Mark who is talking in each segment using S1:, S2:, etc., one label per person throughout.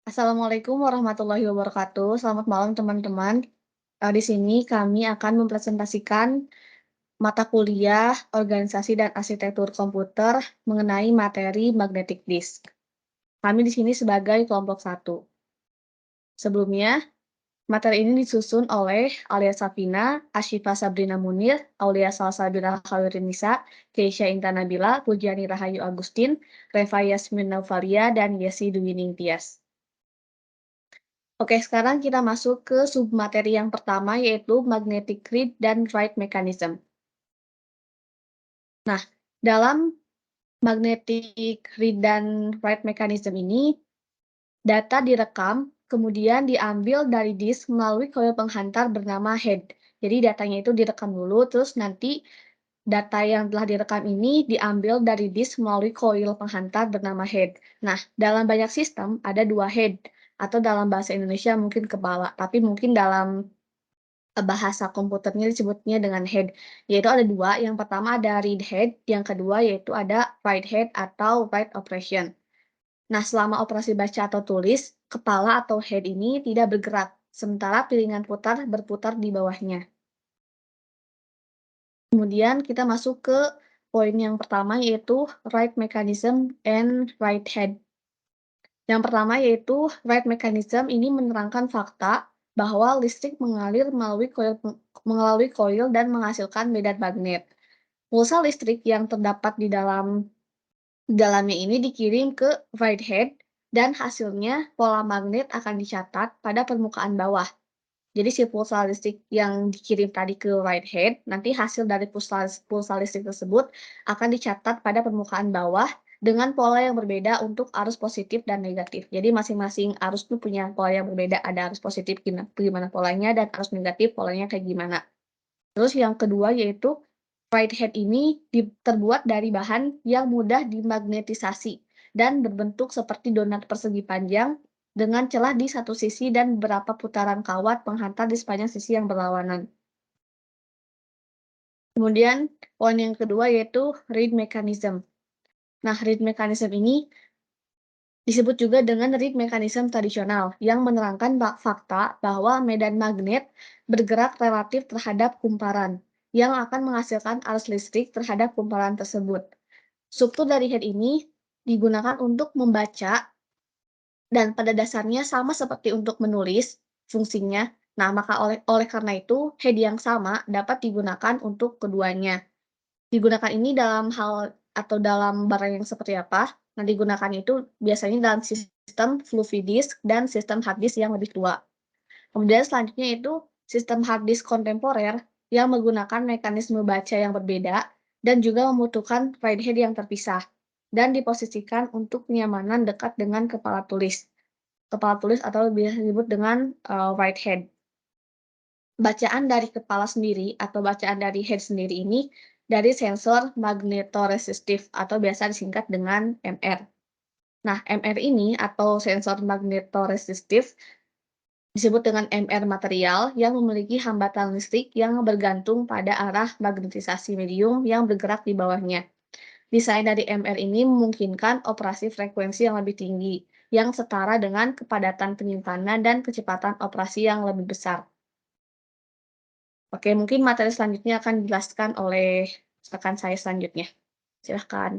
S1: Assalamualaikum warahmatullahi wabarakatuh. Selamat malam teman-teman. Di sini kami akan mempresentasikan mata kuliah Organisasi dan Arsitektur Komputer mengenai materi magnetic disk. Kami di sini sebagai kelompok satu. Sebelumnya, materi ini disusun oleh Aulia Safina, Ashifa Sabrina Munir, Aulia Salsabila Khawirinisa, Keisha Intanabila, Pujiani Rahayu Agustin, Reva Yasmin Naufalia, dan Yesi Dwi Ningtyas. Oke, sekarang kita masuk ke submateri yang pertama, yaitu magnetic read dan write mechanism. Nah, dalam magnetic read dan write mechanism ini, data direkam, kemudian diambil dari disk melalui koil penghantar bernama head. Jadi datanya itu direkam dulu, terus nanti data yang telah direkam ini diambil dari disk melalui koil penghantar bernama head. Nah, dalam banyak sistem ada dua head, atau dalam bahasa Indonesia mungkin kepala, tapi mungkin dalam bahasa komputernya disebutnya dengan head, yaitu ada dua. Yang pertama ada read head, yang kedua yaitu ada write head atau write operation. Nah, selama operasi baca atau tulis, kepala atau head ini tidak bergerak, sementara piringan putar berputar di bawahnya. Kemudian kita masuk ke poin yang pertama, yaitu write mechanism and write head. Yang pertama yaitu write mechanism ini menerangkan fakta bahwa listrik mengalir melalui koil dan menghasilkan medan magnet. Pulsa listrik yang terdapat di dalamnya ini dikirim ke write head dan hasilnya pola magnet akan dicatat pada permukaan bawah. Jadi si pulsa listrik yang dikirim tadi ke write head, nanti hasil dari pulsa listrik tersebut akan dicatat pada permukaan bawah dengan pola yang berbeda untuk arus positif dan negatif. Jadi masing-masing arus itu punya pola yang berbeda, ada arus positif gimana polanya dan arus negatif polanya kayak gimana. Terus yang kedua yaitu write head ini terbuat dari bahan yang mudah dimagnetisasi dan berbentuk seperti donat persegi panjang dengan celah di satu sisi dan beberapa putaran kawat penghantar di sepanjang sisi yang berlawanan. Kemudian poin yang kedua yaitu read mechanism. Nah, read mechanism ini disebut juga dengan read mechanism tradisional yang menerangkan fakta bahwa medan magnet bergerak relatif terhadap kumparan yang akan menghasilkan arus listrik terhadap kumparan tersebut. Struktur dari head ini digunakan untuk membaca dan pada dasarnya sama seperti untuk menulis fungsinya. Nah, maka oleh oleh karena itu, head yang sama dapat digunakan untuk keduanya. Digunakan ini dalam hal atau dalam barang yang seperti apa? Nah, digunakan itu biasanya dalam sistem floppy disk dan sistem hard disk yang lebih tua. Kemudian selanjutnya itu sistem hard disk kontemporer yang menggunakan mekanisme baca yang berbeda dan juga membutuhkan write head yang terpisah dan diposisikan untuk kenyamanan dekat dengan kepala tulis. Kepala tulis atau biasa disebut dengan write head. Bacaan dari kepala sendiri atau bacaan dari head sendiri ini dari sensor magnetoresistif atau biasa disingkat dengan MR. Nah, MR ini atau sensor magnetoresistif disebut dengan MR material yang memiliki hambatan listrik yang bergantung pada arah magnetisasi medium yang bergerak di bawahnya. Desain dari MR ini memungkinkan operasi frekuensi yang lebih tinggi, yang setara dengan kepadatan penyimpanan dan kecepatan operasi yang lebih besar. Oke, mungkin materi selanjutnya akan dijelaskan oleh rekan saya selanjutnya. Silahkan.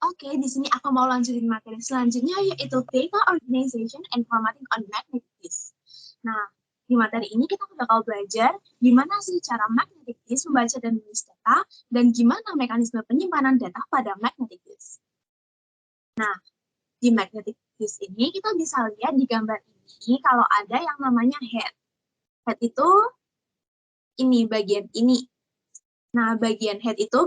S2: Oke, di sini aku mau lanjutin materi selanjutnya yaitu Data Organization and Formatting on Magnetic Disk. Nah, di materi ini kita bakal belajar gimana sih cara magnetic disk membaca dan menulis data dan gimana mekanisme penyimpanan data pada magnetic disk. Nah, di magnetic disk ini kita bisa lihat di gambar ini kalau ada yang namanya head. Head itu ini bagian ini. Nah, bagian head ini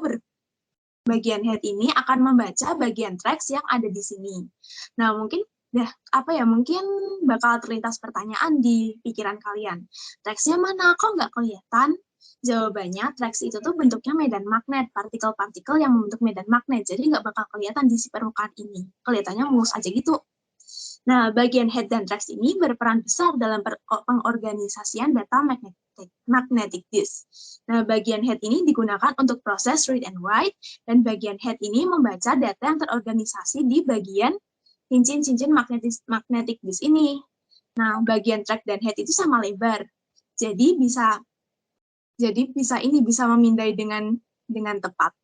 S2: akan membaca bagian tracks yang ada di sini. Nah, mungkin mungkin bakal terlintas pertanyaan di pikiran kalian. Tracksnya mana? Kok nggak kelihatan? Jawabannya, tracks itu tuh bentuknya medan magnet, partikel-partikel yang membentuk medan magnet. Jadi nggak bakal kelihatan di si permukaan ini. Kelihatannya mulus aja gitu. Nah, bagian head dan tracks ini berperan besar dalam pengorganisasian data magnetic disk. Nah, bagian head ini digunakan untuk proses read and write, dan bagian head ini membaca data yang terorganisasi di bagian cincin magnetic disk ini. Nah, bagian track dan head itu sama lebar. Jadi bisa memindai dengan tepat.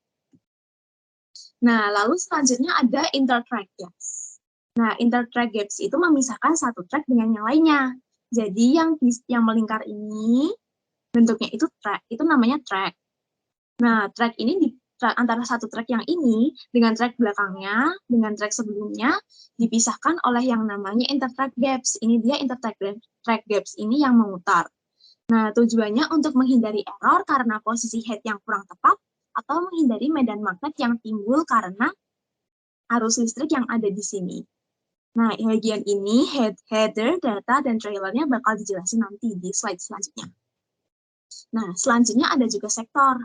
S2: Nah, lalu selanjutnya ada intertrack gaps. Nah, intertrack gaps itu memisahkan satu track dengan yang lainnya. Jadi yang melingkar ini bentuknya itu namanya track. Nah, track ini antara satu track yang ini dengan track belakangnya, dengan track sebelumnya dipisahkan oleh yang namanya intertrack gaps. Ini dia intertrack gaps ini yang memutar. Nah, tujuannya untuk menghindari error karena posisi head yang kurang tepat atau menghindari medan magnet yang timbul karena arus listrik yang ada di sini. Nah, bagian ini header, data, dan trailernya bakal dijelasin nanti di slide selanjutnya. Nah, selanjutnya ada juga sektor.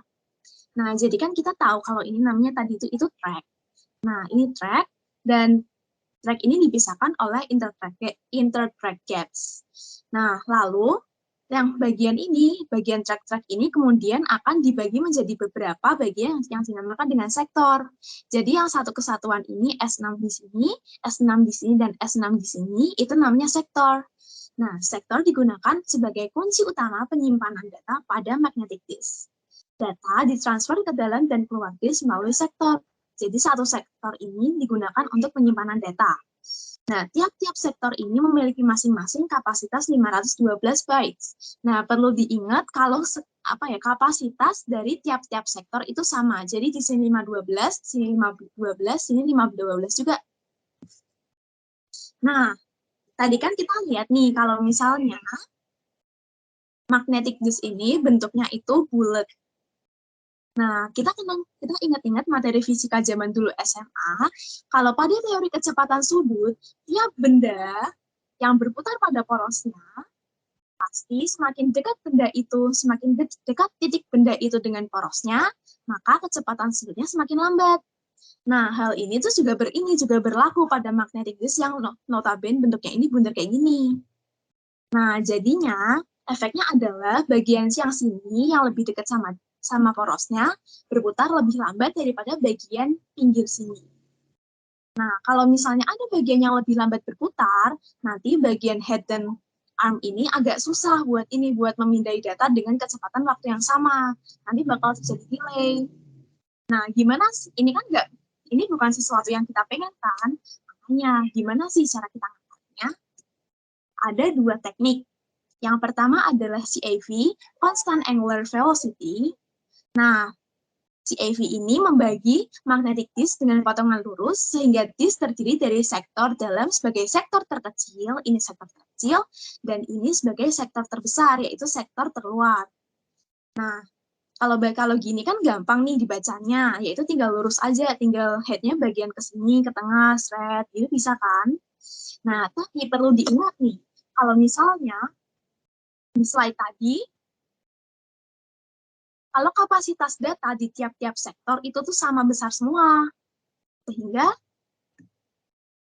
S2: Nah, jadi kan kita tahu kalau ini namanya tadi itu track. Nah, ini track, dan track ini dipisahkan oleh intertrack gaps. Nah, lalu yang bagian track-track ini kemudian akan dibagi menjadi beberapa bagian yang dinamakan dengan sektor. Jadi yang satu kesatuan ini S6 di sini, S6 di sini, dan S6 di sini, itu namanya sektor. Nah, sektor digunakan sebagai kunci utama penyimpanan data pada magnetic disk. Data ditransfer ke dalam dan keluar disk melalui sektor. Jadi satu sektor ini digunakan untuk penyimpanan data. Nah, tiap-tiap sektor ini memiliki masing-masing kapasitas 512 bytes. Nah, perlu diingat kalau kapasitas dari tiap-tiap sektor itu sama. Jadi di sini 512, sini 512, sini 512 juga. Nah, tadi kan kita lihat nih kalau misalnya magnetic disk ini bentuknya itu bulat. Nah, kita ingat-ingat materi fisika zaman dulu SMA, kalau pada teori kecepatan sudut, tiap benda yang berputar pada porosnya, pasti semakin dekat titik benda itu dengan porosnya, maka kecepatan sudutnya semakin lambat. Nah, hal ini tuh juga berlaku pada magnetic disk yang notabene bentuknya ini bundar kayak gini. Nah, jadinya efeknya adalah bagian yang sini yang lebih dekat sama porosnya berputar lebih lambat daripada bagian pinggir sini. Nah, kalau misalnya ada bagian yang lebih lambat berputar, nanti bagian head dan arm ini agak susah buat memindai data dengan kecepatan waktu yang sama. Nanti bakal terjadi delay. Nah, gimana sih? Ini bukan sesuatu yang kita pengen kan? Makanya, gimana sih cara kita ngatakannya? Ada dua teknik. Yang pertama adalah CAV, Constant Angular Velocity. Nah, CAV ini membagi magnetic disk dengan potongan lurus sehingga disk terdiri dari sektor dalam sebagai sektor terkecil, ini sektor terkecil, dan ini sebagai sektor terbesar, yaitu sektor terluar. Nah, kalau gini kan gampang nih dibacanya, yaitu tinggal lurus aja, tinggal head-nya bagian ke sini, ke tengah, straight, itu bisa kan? Nah, tapi perlu diingat nih, kalau misalnya di slide tadi, kalau kapasitas data di tiap-tiap sektor itu tuh sama besar semua. Sehingga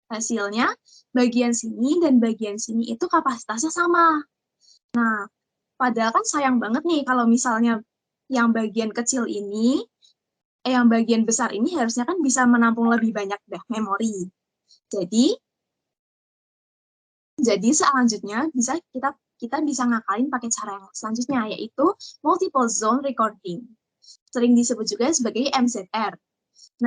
S2: hasilnya bagian sini dan bagian sini itu kapasitasnya sama. Nah, padahal kan sayang banget nih kalau misalnya yang bagian kecil ini, yang bagian besar ini harusnya kan bisa menampung lebih banyak memori. Jadi selanjutnya kita bisa ngakalin pakai cara yang selanjutnya, yaitu multiple zone recording. Sering disebut juga sebagai MZR.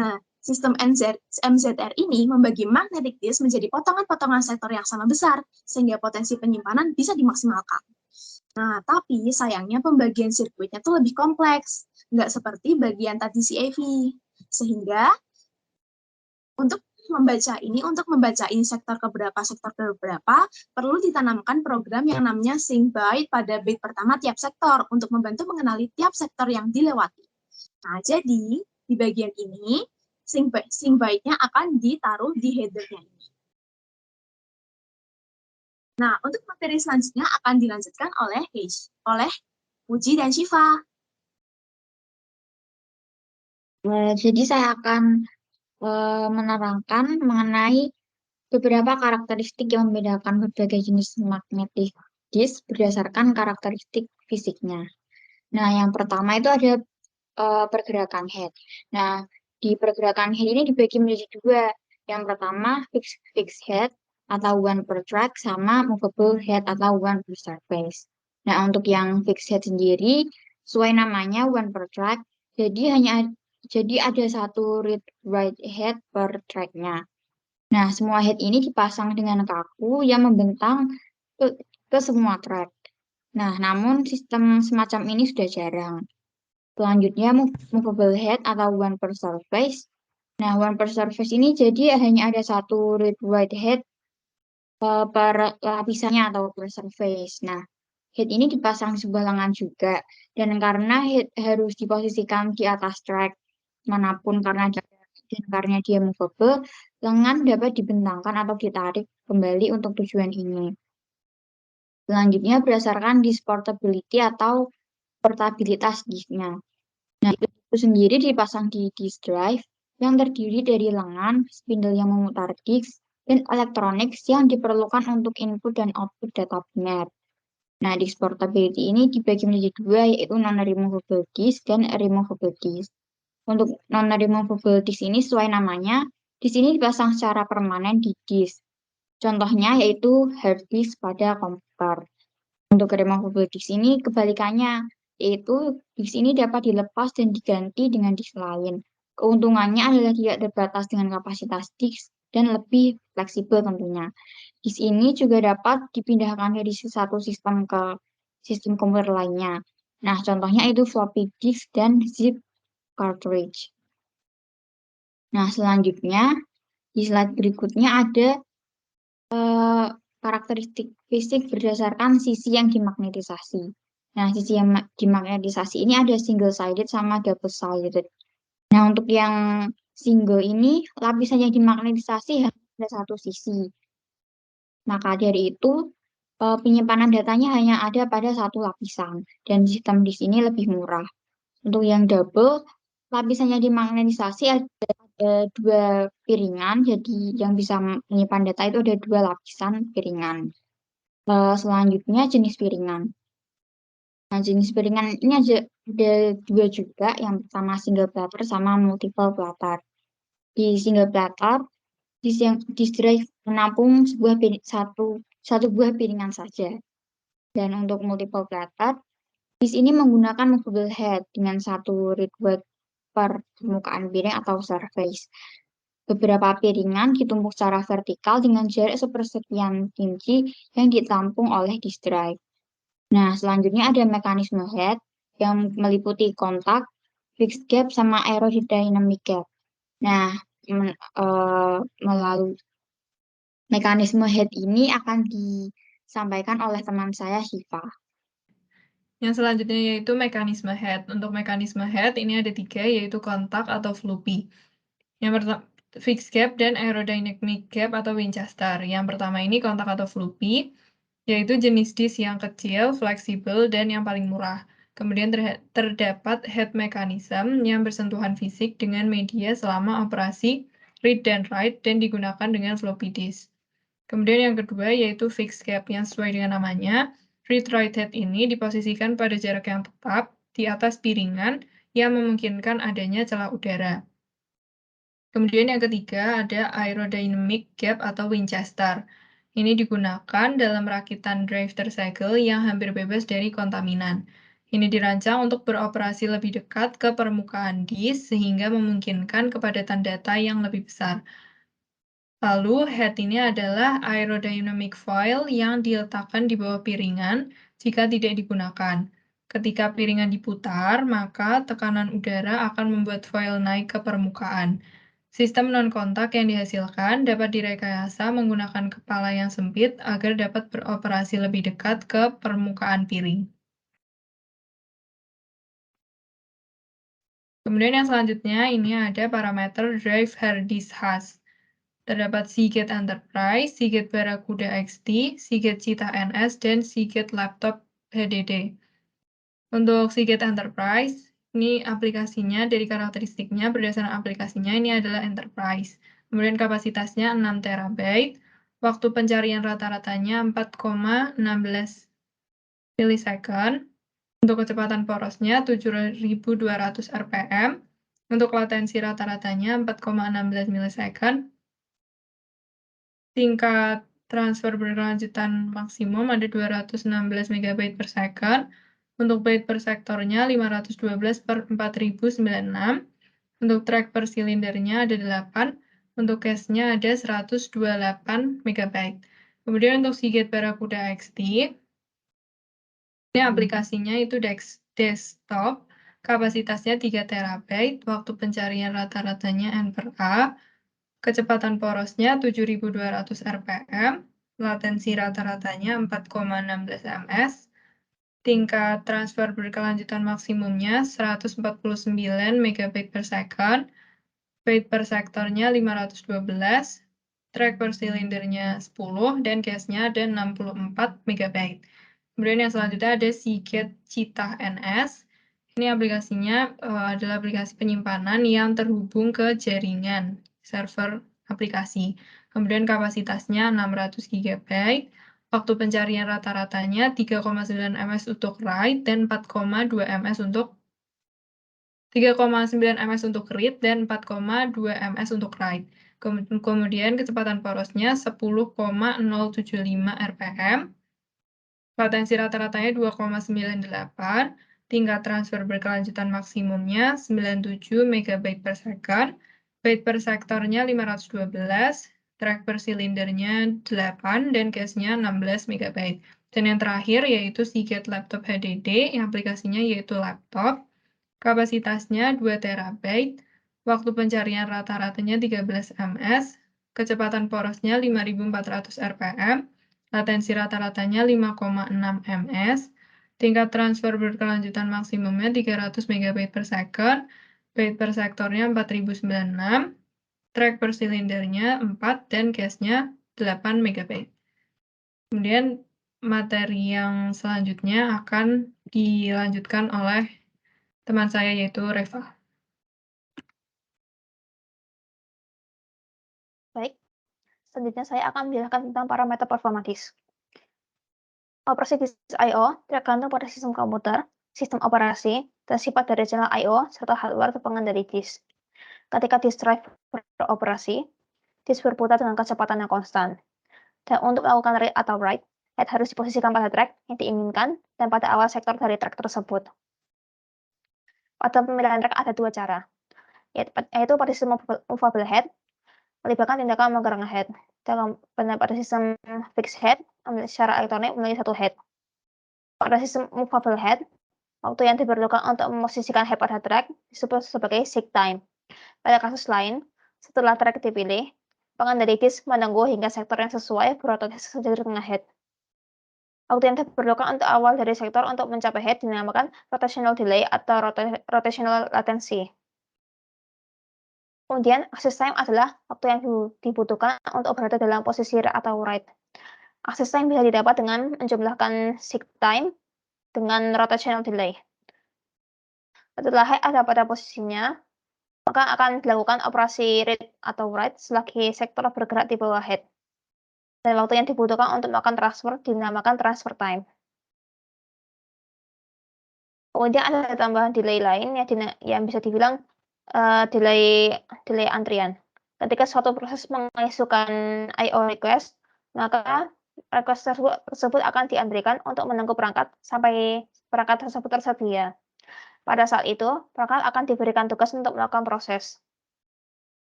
S2: Nah, sistem MZR ini membagi magnetic disk menjadi potongan-potongan sektor yang sama besar, sehingga potensi penyimpanan bisa dimaksimalkan. Nah, tapi sayangnya pembagian sirkuitnya tuh lebih kompleks, nggak seperti bagian tadi CAV. Sehingga untuk membaca ini sektor ke berapa, perlu ditanamkan program yang namanya sync byte pada bit pertama tiap sektor untuk membantu mengenali tiap sektor yang dilewati. Nah, jadi di bagian ini sync byte-nya akan ditaruh di header-nya ini. Nah, untuk materi selanjutnya akan dilanjutkan oleh Puji dan Shiva.
S3: Jadi saya akan menerangkan mengenai beberapa karakteristik yang membedakan berbagai jenis magnetic disk berdasarkan karakteristik fisiknya. Nah, yang pertama itu ada pergerakan head. Nah, di pergerakan head ini dibagi menjadi dua, Yang pertama fixed head atau one per track sama movable head atau one per surface. Nah, untuk yang fixed head sendiri, sesuai namanya one per track, jadi ada satu read write head per tracknya. Nah, semua head ini dipasang dengan kaku yang membentang ke semua track. Nah, namun sistem semacam ini sudah jarang. Selanjutnya, movable head atau one per surface. Nah, one per surface ini jadi hanya ada satu read write head per lapisannya atau per surface. Nah, head ini dipasang di sebelah lengan juga. Dan karena head harus diposisikan di atas track manapun karena dia movable, lengan dapat dibentangkan atau ditarik kembali untuk tujuan ini. Selanjutnya berdasarkan disk portability atau portabilitas disknya. Nah, itu sendiri dipasang di disk drive yang terdiri dari lengan, spindle yang memutar disk, dan elektronik yang diperlukan untuk input dan output data binar. Nah, disk portability ini dibagi menjadi dua, yaitu non-removable disk dan removable disk. Untuk non-removable disk ini sesuai namanya, di sini dipasang secara permanen di disk. Contohnya yaitu hard disk pada komputer. Untuk removable disk ini kebalikannya, yaitu disk ini dapat dilepas dan diganti dengan disk lain. Keuntungannya adalah tidak terbatas dengan kapasitas disk dan lebih fleksibel tentunya. Disk ini juga dapat dipindahkan dari satu sistem ke sistem komputer lainnya. Nah, contohnya itu floppy disk dan zip cartridge. Nah, selanjutnya di slide berikutnya ada karakteristik fisik berdasarkan sisi yang dimagnetisasi. Nah, sisi yang dimagnetisasi ini ada single-sided sama double-sided. Nah, untuk yang single ini, lapisan yang dimagnetisasi hanya ada satu sisi. Maka dari itu, penyimpanan datanya hanya ada pada satu lapisan, dan sistem di sini lebih murah. Untuk yang double, lapisannya dimagnetisasi ada dua piringan, jadi yang bisa menyimpan data itu ada dua lapisan piringan. Selanjutnya jenis piringan. Nah, jenis piringan ini ada dua juga, yang pertama single platter sama multiple platter. Di single platter, disk drive menampung satu buah piringan saja. Dan untuk multiple platter, disk ini menggunakan movable head dengan satu read write per permukaan piring atau surface. Beberapa piringan ditumpuk secara vertikal dengan jarak sepersekian inci yang ditampung oleh disk drive. Nah, selanjutnya ada mekanisme head yang meliputi kontak, fixed gap, sama aerodynamic gap. Nah, melalui mekanisme head ini akan disampaikan oleh teman saya, Syifa.
S4: Yang selanjutnya yaitu mekanisme head. Untuk mekanisme head ini ada 3, yaitu kontak atau floppy. Yang pertama, fixed gap dan aerodynamic gap atau Winchester. Yang pertama ini kontak atau floppy, yaitu jenis disk yang kecil, fleksibel, dan yang paling murah. Kemudian terdapat head mechanism yang bersentuhan fisik dengan media selama operasi read dan write dan digunakan dengan floppy disk. Kemudian yang kedua yaitu fixed gap yang sesuai dengan namanya. Read-write head ini diposisikan pada jarak yang tetap di atas piringan yang memungkinkan adanya celah udara. Kemudian yang ketiga ada aerodynamic gap atau Winchester. Ini digunakan dalam rakitan drive tersegel yang hampir bebas dari kontaminan. Ini dirancang untuk beroperasi lebih dekat ke permukaan disk sehingga memungkinkan kepadatan data yang lebih besar. Lalu, head ini adalah aerodynamic foil yang diletakkan di bawah piringan jika tidak digunakan. Ketika piringan diputar, maka tekanan udara akan membuat foil naik ke permukaan. Sistem non-kontak yang dihasilkan dapat direkayasa menggunakan kepala yang sempit agar dapat beroperasi lebih dekat ke permukaan piring. Kemudian yang selanjutnya ini ada parameter drive hard disk has. Terdapat Seagate Enterprise, Seagate Barracuda XT, Seagate Cheetah NS, dan Seagate Laptop HDD. Untuk Seagate Enterprise, ini aplikasinya dari karakteristiknya berdasarkan aplikasinya ini adalah Enterprise. Kemudian kapasitasnya 6 TB, waktu pencarian rata-ratanya 4,16 milisecond, untuk kecepatan porosnya 7.200 rpm, untuk latensi rata-ratanya 4,16 milisecond, tingkat transfer berkelanjutan maksimum ada 216 MB per second, untuk byte per sektornya 512 per 4096, untuk track per silindernya ada 8, untuk cache-nya ada 128 MB. Kemudian untuk Seagate Barracuda XT, ini aplikasinya itu desktop, kapasitasnya 3 TB, waktu pencarian rata-ratanya N per A, kecepatan porosnya 7200 rpm, latensi rata-ratanya 4,16 ms, tingkat transfer berkelanjutan maksimumnya 149 MB per second, byte per sektornya 512, track per silindernya 10, dan cache-nya ada 64 MB. Kemudian yang selanjutnya ada Seagate Cheetah NS. Ini aplikasinya adalah aplikasi penyimpanan yang terhubung ke jaringan server aplikasi. Kemudian kapasitasnya 600 GB, waktu pencarian rata-ratanya 3,9 ms untuk write dan 4,2 ms untuk 3,9 ms untuk read dan 4,2 ms untuk write. Kemudian kecepatan porosnya 10,075 rpm. Latensi rata-ratanya 2,98, tingkat transfer berkelanjutan maksimumnya 97 MB per second, byte per sektornya 512, track per silindernya 8, dan cache-nya 16 MB. Dan yang terakhir yaitu Seagate Laptop HDD, yang aplikasinya yaitu laptop, kapasitasnya 2 TB, waktu pencarian rata-ratanya 13 ms, kecepatan porosnya 5400 rpm, latensi rata-ratanya 5,6 ms, tingkat transfer berkelanjutan maksimumnya 300 MB per second, byte per sektornya 4096, track per silindernya 4, dan cache-nya 8 MB. Kemudian materi yang selanjutnya akan dilanjutkan oleh teman saya yaitu Reva.
S5: Baik, selanjutnya saya akan menjelaskan tentang parameter performa disk. Operasi disk I/O tergantung pada sistem komputer, sistem operasi, dan sifat dari channel I/O serta hardware pengendali disk. Ketika disk drive beroperasi, disk berputar dengan kecepatan yang konstan. Dan untuk melakukan read atau write, head harus diposisikan pada track yang diinginkan dan pada awal sektor dari track tersebut. Pada pemilihan track ada dua cara, yaitu pada sistem movable head, melibatkan tindakan menggerakkan head. Dan pada sistem fixed head, secara elektronik memiliki satu head. Pada sistem movable head, waktu yang diperlukan untuk memosisikan head pada track disebut sebagai seek time. Pada kasus lain, setelah track dipilih, pengendali disk menunggu hingga sektor yang sesuai beroperasi di tengah head. Waktu yang diperlukan untuk awal dari sektor untuk mencapai head dinamakan rotational delay atau rotational latency. Kemudian, access time adalah waktu yang dibutuhkan untuk berada dalam posisi read atau write. Access time bisa didapat dengan menjumlahkan seek time dengan rotational delay. Setelah head ada pada posisinya, maka akan dilakukan operasi read atau write selagi sektor bergerak di bawah head. Dan waktu yang dibutuhkan untuk melakukan transfer dinamakan transfer time. Kemudian ada tambahan delay lain yang bisa dibilang delay antrian. Ketika suatu proses mengissuekan I/O request, maka request tersebut akan diantrikan untuk menunggu perangkat sampai perangkat tersebut tersedia. Pada saat itu, perangkat akan diberikan tugas untuk melakukan proses.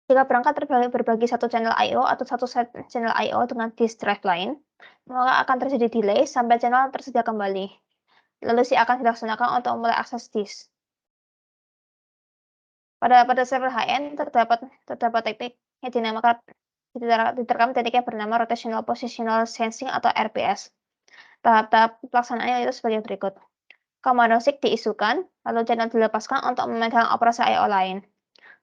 S5: Jika perangkat berbagi satu channel I/O atau satu set channel I/O dengan disk drive lain, maka akan terjadi delay sampai channel tersedia kembali. Lalu akan dilaksanakan untuk mulai akses disk. Pada server high-end terdapat teknik yang diterapkan teknik yang bernama Rotational Positional Sensing atau RPS. Tahap-tahap pelaksanaannya itu sebagai berikut. Komando seek diisukan, lalu channel dilepaskan untuk memegang operasi I/O lain.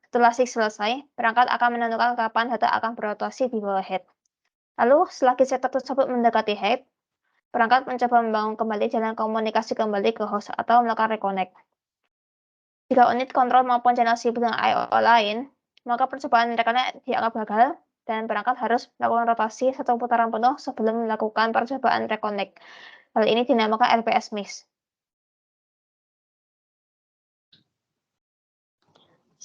S5: Setelah seek selesai, perangkat akan menentukan kapan data akan berotasi di bawah head. Lalu, selagi sektor tersebut mendekati head, perangkat mencoba membangun kembali jalan komunikasi kembali ke host atau melakukan reconnect. Jika unit kontrol maupun channel sibuk dengan I/O lain, maka percobaan reconnect dianggap gagal dan perangkat harus melakukan rotasi satu putaran penuh sebelum melakukan percobaan reconnect. Hal ini dinamakan RPS miss.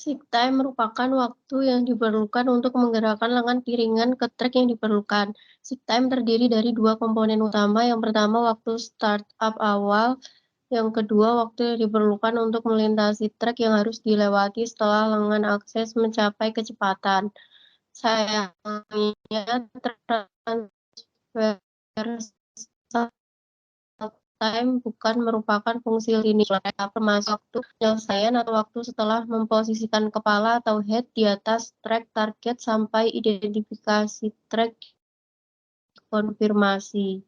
S6: Seek time merupakan waktu yang diperlukan untuk menggerakkan lengan piringan ke trek yang diperlukan. Seek time terdiri dari dua komponen utama. Yang pertama, waktu startup awal. Yang kedua, waktu yang diperlukan untuk melintasi trek yang harus dilewati setelah lengan akses mencapai kecepatan. Sayangnya, transfer time bukan merupakan fungsi linear, termasuk waktu penyelesaian atau waktu setelah memposisikan kepala atau head di atas track target sampai identifikasi track konfirmasi.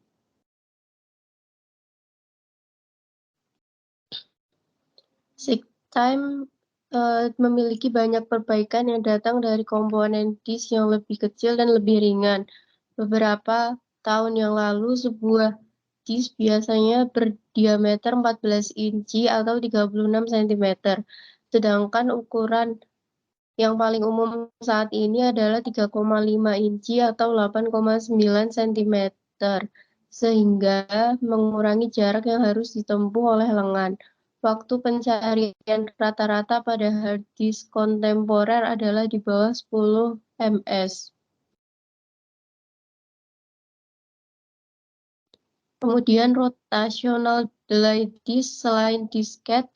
S6: Seek time memiliki banyak perbaikan yang datang dari komponen disk yang lebih kecil dan lebih ringan. Beberapa tahun yang lalu, sebuah disk biasanya berdiameter 14 inci atau 36 cm, sedangkan ukuran yang paling umum saat ini adalah 3,5 inci atau 8,9 cm, sehingga mengurangi jarak yang harus ditempuh oleh lengan. Waktu pencarian rata-rata pada hard disk kontemporer adalah di bawah 10 ms. Kemudian rotational delay disk selain disket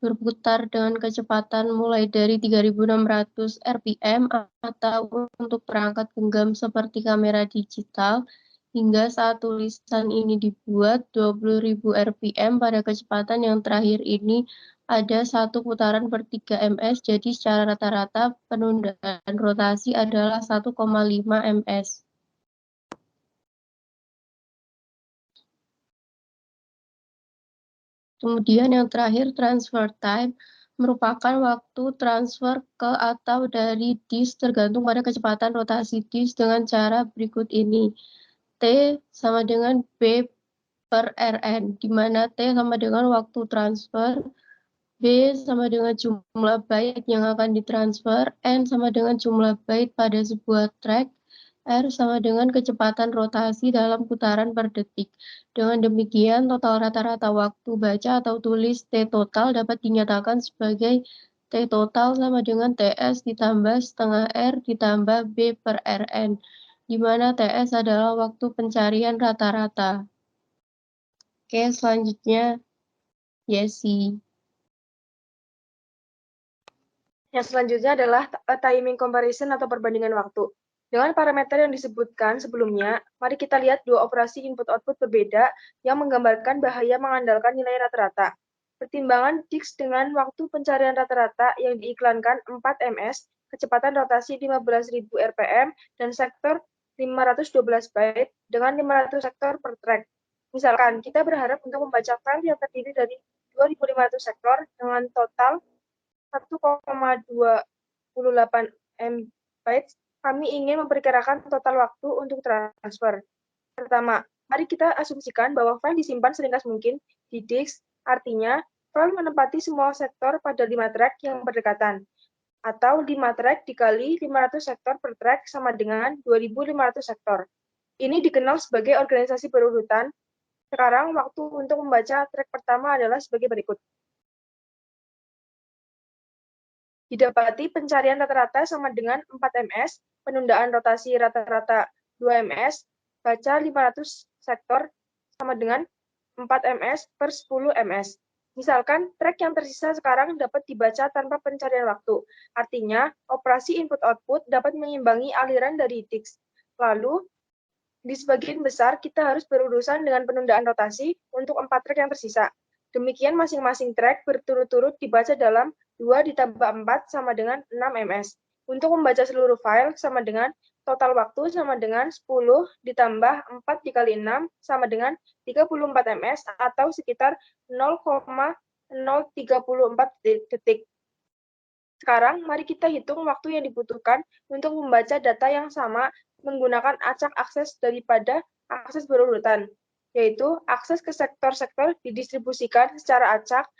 S6: berputar dengan kecepatan mulai dari 3.600 rpm atau untuk perangkat genggam seperti kamera digital, hingga saat tulisan ini dibuat 20.000 rpm pada kecepatan yang terakhir ini ada satu putaran per 3 ms, jadi secara rata-rata penundaan rotasi adalah 1,5 ms. Kemudian yang terakhir, transfer time merupakan waktu transfer ke atau dari disk tergantung pada kecepatan rotasi disk dengan cara berikut ini. T sama dengan B per Rn, di mana T sama dengan waktu transfer, B sama dengan jumlah byte yang akan ditransfer, N sama dengan jumlah byte pada sebuah track, R sama dengan kecepatan rotasi dalam putaran per detik. Dengan demikian, total rata-rata waktu baca atau tulis T total dapat dinyatakan sebagai T total sama dengan TS ditambah setengah R ditambah B per Rn, di mana TS adalah waktu pencarian rata-rata. Oke, selanjutnya Yesi.
S7: Yang selanjutnya adalah timing comparison atau perbandingan waktu. Dengan parameter yang disebutkan sebelumnya, mari kita lihat dua operasi input-output berbeda yang menggambarkan bahaya mengandalkan nilai rata-rata. Pertimbangan disk dengan waktu pencarian rata-rata yang diiklankan 4 ms, kecepatan rotasi 15.000 rpm, dan sektor 512 byte dengan 500 sektor per track. Misalkan, kita berharap untuk membaca file yang terdiri dari 2.500 sektor dengan total 1,28 MB, kami ingin memperkirakan total waktu untuk transfer. Pertama, mari kita asumsikan bahwa file disimpan seringkas mungkin di disk, artinya file menempati semua sektor pada 5 track yang berdekatan, atau 5 track dikali 500 sektor per track sama dengan 2.500 sektor. Ini dikenal sebagai organisasi berurutan. Sekarang waktu untuk membaca track pertama adalah sebagai berikut. Didapati pencarian rata-rata sama dengan 4 ms, penundaan rotasi rata-rata 2 ms, baca 500 sektor sama dengan 4 ms per 10 ms. Misalkan, track yang tersisa sekarang dapat dibaca tanpa pencarian waktu. Artinya, operasi input-output dapat mengimbangi aliran dari disk. Lalu, di sebagian besar, kita harus berurusan dengan penundaan rotasi untuk 4 track yang tersisa. Demikian masing-masing track berturut-turut dibaca dalam 2 ditambah 4 sama dengan 6 ms. Untuk membaca seluruh file sama dengan total waktu sama dengan 10 ditambah 4 dikali 6 sama dengan 34 ms atau sekitar 0,034 detik. Sekarang, mari kita hitung waktu yang dibutuhkan untuk membaca data yang sama menggunakan acak akses daripada akses berurutan, yaitu akses ke sektor-sektor didistribusikan secara acak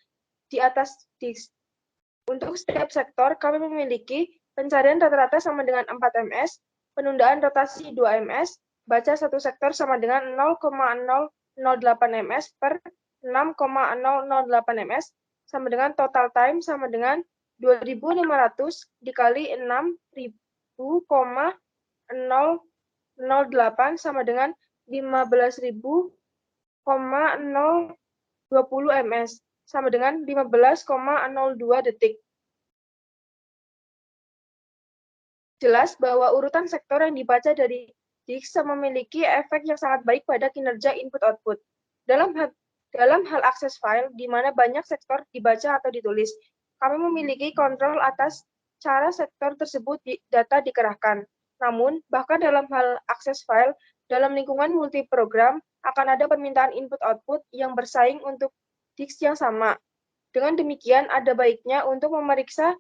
S7: di atas disk. Untuk setiap sektor, kami memiliki pencarian rata-rata sama dengan 4 ms, penundaan rotasi 2 ms, baca satu sektor sama dengan 0,008 ms per 6,008 ms, sama dengan total time sama dengan 2.500 dikali 6.008 sama dengan 15.020 ms sama dengan 15,02 detik. Jelas bahwa urutan sektor yang dibaca dari DIX memiliki efek yang sangat baik pada kinerja input-output. Dalam hal akses file, di mana banyak sektor dibaca atau ditulis, kami memiliki kontrol atas cara sektor tersebut data dikerahkan. Namun, bahkan dalam hal akses file, dalam lingkungan multiprogram, akan ada permintaan input-output yang bersaing untuk DIX yang sama. Dengan demikian, ada baiknya untuk memeriksa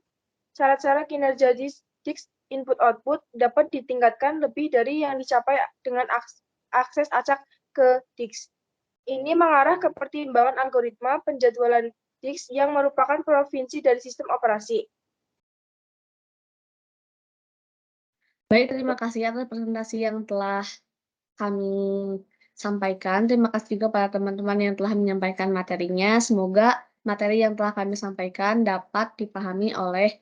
S7: cara-cara kinerja DIX input-output dapat ditingkatkan lebih dari yang dicapai dengan akses acak ke DIX. Ini mengarah ke pertimbangan algoritma penjadwalan DIX yang merupakan provinsi dari sistem operasi.
S1: Baik, terima kasih atas presentasi yang telah kami sampaikan. Terima kasih juga pada teman-teman yang telah menyampaikan materinya. Semoga materi yang telah kami sampaikan dapat dipahami oleh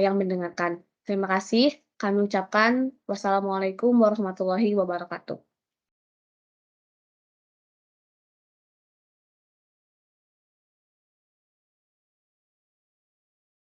S1: yang mendengarkan. Terima kasih. Kami ucapkan wassalamualaikum warahmatullahi wabarakatuh.